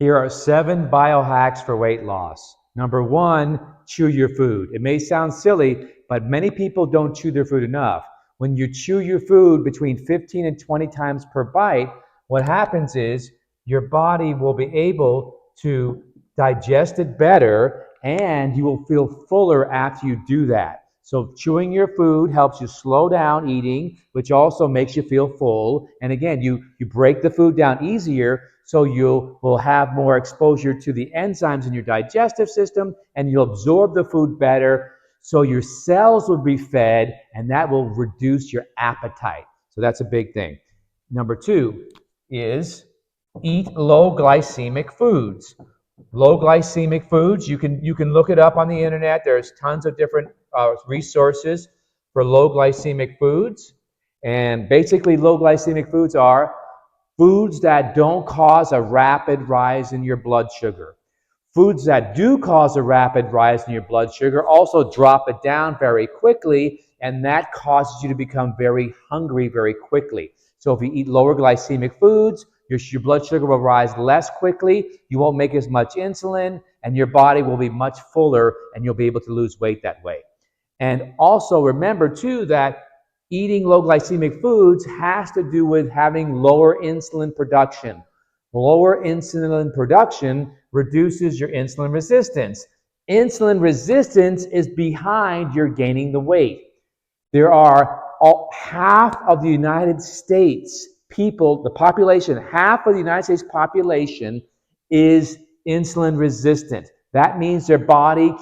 Here are 7 biohacks for weight loss. Number 1, chew your food. It may sound silly, but many people don't chew their food enough. When you chew your food between 15 and 20 times per bite, what happens is your body will be able to digest it better and you will feel fuller after you do that. So chewing your food helps you slow down eating, which also makes you feel full. And again, you break the food down easier, so you will have more exposure to the enzymes in your digestive system, and you'll absorb the food better, so your cells will be fed, and that will reduce your appetite. So that's a big thing. Number 2 is eat low glycemic foods. Low glycemic foods, you can look it up on the internet. There's tons of different resources for low glycemic foods. And basically, low glycemic foods are foods that don't cause a rapid rise in your blood sugar. Foods that do cause a rapid rise in your blood sugar also drop it down very quickly, and that causes you to become very hungry very quickly. So if you eat lower glycemic foods, your blood sugar will rise less quickly, you won't make as much insulin, and your body will be much fuller, and you'll be able to lose weight that way. And also remember, too, that eating low glycemic foods has to do with having lower insulin production. Lower insulin production reduces your insulin resistance. Insulin resistance is behind your gaining the weight. There are half of the United States people, the population, half of the United States population is insulin resistant. That means their body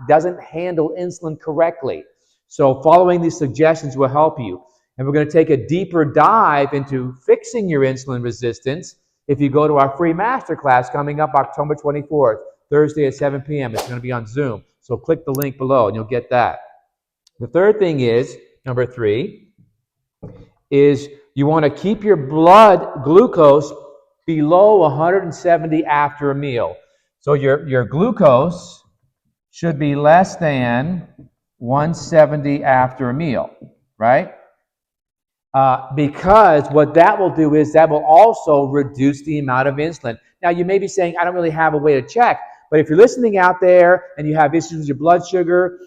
doesn't handle insulin correctly. So following these suggestions will help you. And we're going to take a deeper dive into fixing your insulin resistance if you go to our free masterclass coming up October 24th, Thursday at 7 p.m. It's going to be on Zoom. So click the link below and you'll get that. The third thing is, number 3, is you want to keep your blood glucose below 170 after a meal. So your glucose should be less than 170 after a meal, right? Because what that will do is that will also reduce the amount of insulin. Now, you may be saying, I don't really have a way to check, but if you're listening out there and you have issues with your blood sugar,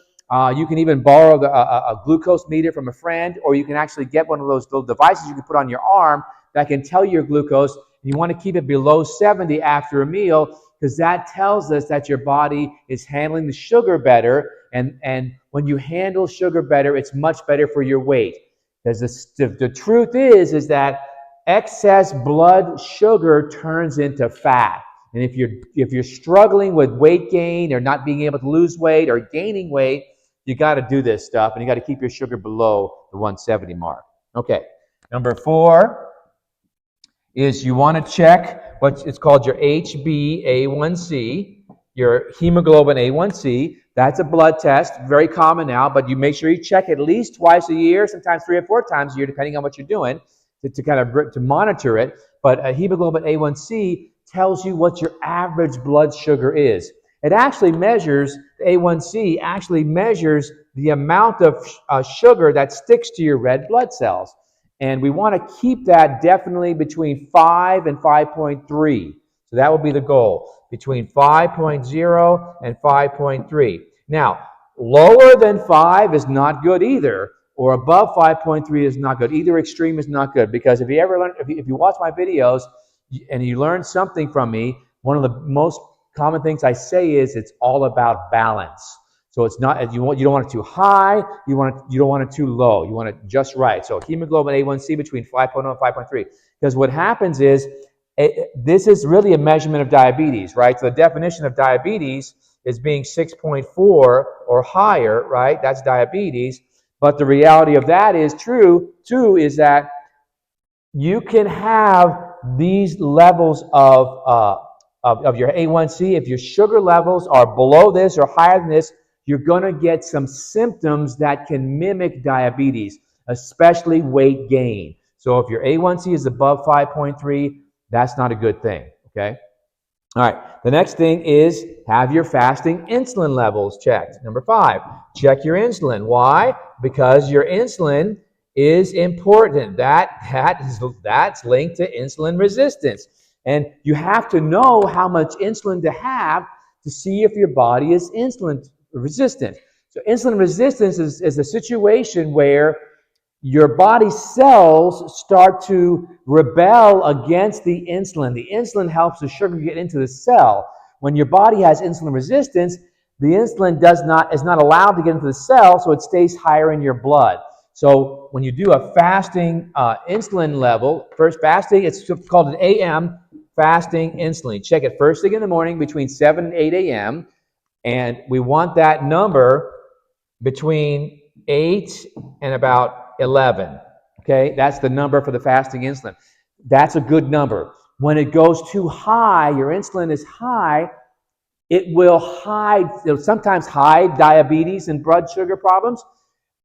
you can even borrow a glucose meter from a friend, or you can actually get one of those little devices you can put on your arm that can tell your glucose. You want to keep it below 70 after a meal, because that tells us that your body is handling the sugar better. And when you handle sugar better, it's much better for your weight. Because the truth is that excess blood sugar turns into fat. And if you're struggling with weight gain or not being able to lose weight or gaining weight, you got to do this stuff, and you got to keep your sugar below the 170 mark. Okay. Number 4 is you want to check what it's called your HbA1c, your hemoglobin A1c. That's a blood test, very common now, but you make sure you check at least twice a year, sometimes 3 or 4 times a year, depending on what you're doing, to monitor it. But a hemoglobin A1c tells you what your average blood sugar is. It actually measures, the A1C actually measures the amount of sugar that sticks to your red blood cells. And we want to keep that definitely between 5 and 5.3. So that will be the goal, between 5.0 and 5.3. Now, lower than 5 is not good either, or above 5.3 is not good. Either extreme is not good, because if you watch my videos and you learn something from me, one of the most common things I say is it's all about balance. So it's not, you don't want it too high, you don't want it too low. You want it just right. So hemoglobin A1c between 5.0 and 5.3. Because what happens is, this is really a measurement of diabetes, right? So the definition of diabetes is being 6.4 or higher, right? That's diabetes. But the reality of that is true, too, is that you can have these levels of your A1C. If your sugar levels are below this or higher than this, you're going to get some symptoms that can mimic diabetes, especially weight gain. So if your A1C is above 5.3, that's not a good thing, okay? All right, the next thing is have your fasting insulin levels checked. Number 5, check your insulin. Why? Because your insulin is important. That's linked to insulin resistance. And you have to know how much insulin to have to see if your body is insulin resistant. So insulin resistance is a situation where your body cells start to rebel against the insulin. The insulin helps the sugar get into the cell. When your body has insulin resistance, the insulin is not allowed to get into the cell, so it stays higher in your blood. So when you do a fasting insulin level, first fasting, it's called an AM fasting insulin. Check it first thing in the morning between 7 and 8 a.m. And we want that number between 8 and about 11. Okay, that's the number for the fasting insulin. That's a good number. When it goes too high, your insulin is high, it'll sometimes hide diabetes and blood sugar problems,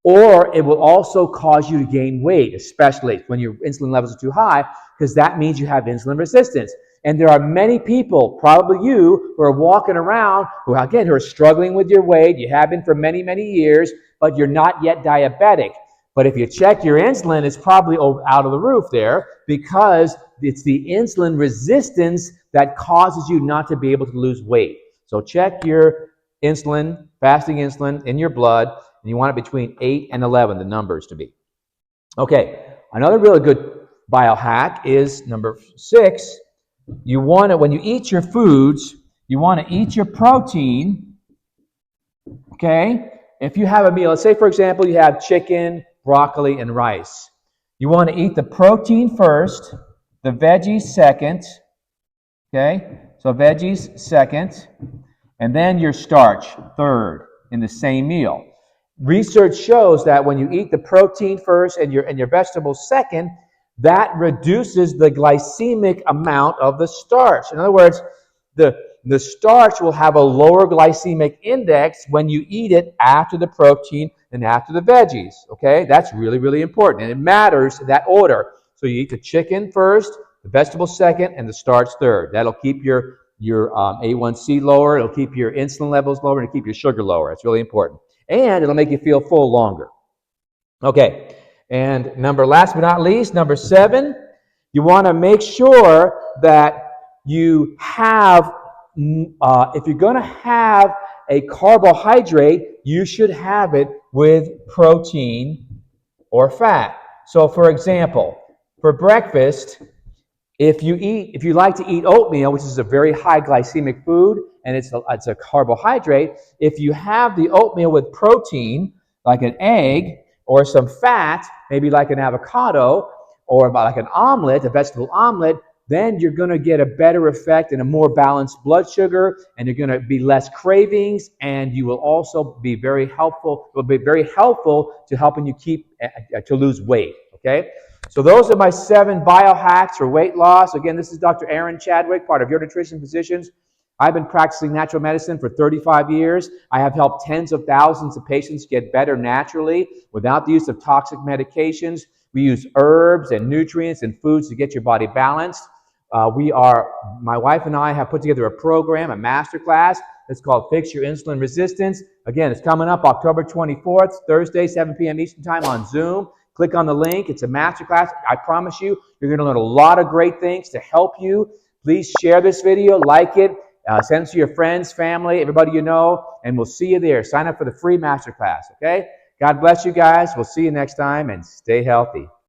or it will also cause you to gain weight, especially when your insulin levels are too high, because that means you have insulin resistance. And there are many people, probably you, who are walking around who are struggling with your weight. You have been for many, many years, but you're not yet diabetic. But if you check your insulin, it's probably out of the roof there, because it's the insulin resistance that causes you not to be able to lose weight. So check your insulin, fasting insulin in your blood, and you want it between 8 and 11, the numbers to be. Okay, another really good biohack is number 6. You want to, when you eat your foods, you want to eat your protein, okay? If you have a meal, let's say, for example, you have chicken, broccoli, and rice. You want to eat the protein first, the veggies second, okay? So veggies second, and then your starch third in the same meal. Research shows that when you eat the protein first and your vegetables second, that reduces the glycemic amount of the starch. In other words, the starch will have a lower glycemic index when you eat it after the protein and after the veggies. Okay, that's really, really important, and it matters that order. So you eat the chicken first, the vegetables second, and the starch third. That'll keep your A1C lower. It'll keep your insulin levels lower, and it'll keep your sugar lower. It's really important, and it'll make you feel full longer. Okay. And last but not least, number 7, you want to make sure that you have, if you're going to have a carbohydrate, you should have it with protein or fat. So, for example, for breakfast, if you like to eat oatmeal, which is a very high glycemic food, and it's a carbohydrate, if you have the oatmeal with protein, like an egg, or some fat, maybe like an avocado, or like an omelet, a vegetable omelet, then you're going to get a better effect and a more balanced blood sugar, and you're going to be less cravings, and you will also be very helpful. It will be very helpful to helping you to lose weight. Okay, so those are my 7 biohacks for weight loss. Again, this is Dr. Aaron Chadwick, part of Your Nutrition Physicians. I've been practicing natural medicine for 35 years. I have helped tens of thousands of patients get better naturally without the use of toxic medications. We use herbs and nutrients and foods to get your body balanced. My wife and I have put together a program, a Masterclass. It's called Fix Your Insulin Resistance. Again, it's coming up October 24th, Thursday, 7 p.m. Eastern Time on Zoom. Click on the link. It's a Masterclass. I promise you, you're going to learn a lot of great things to help you. Please share this video, like it. Send it to your friends, family, everybody you know, and we'll see you there. Sign up for the free Masterclass, okay? God bless you guys. We'll see you next time, and stay healthy.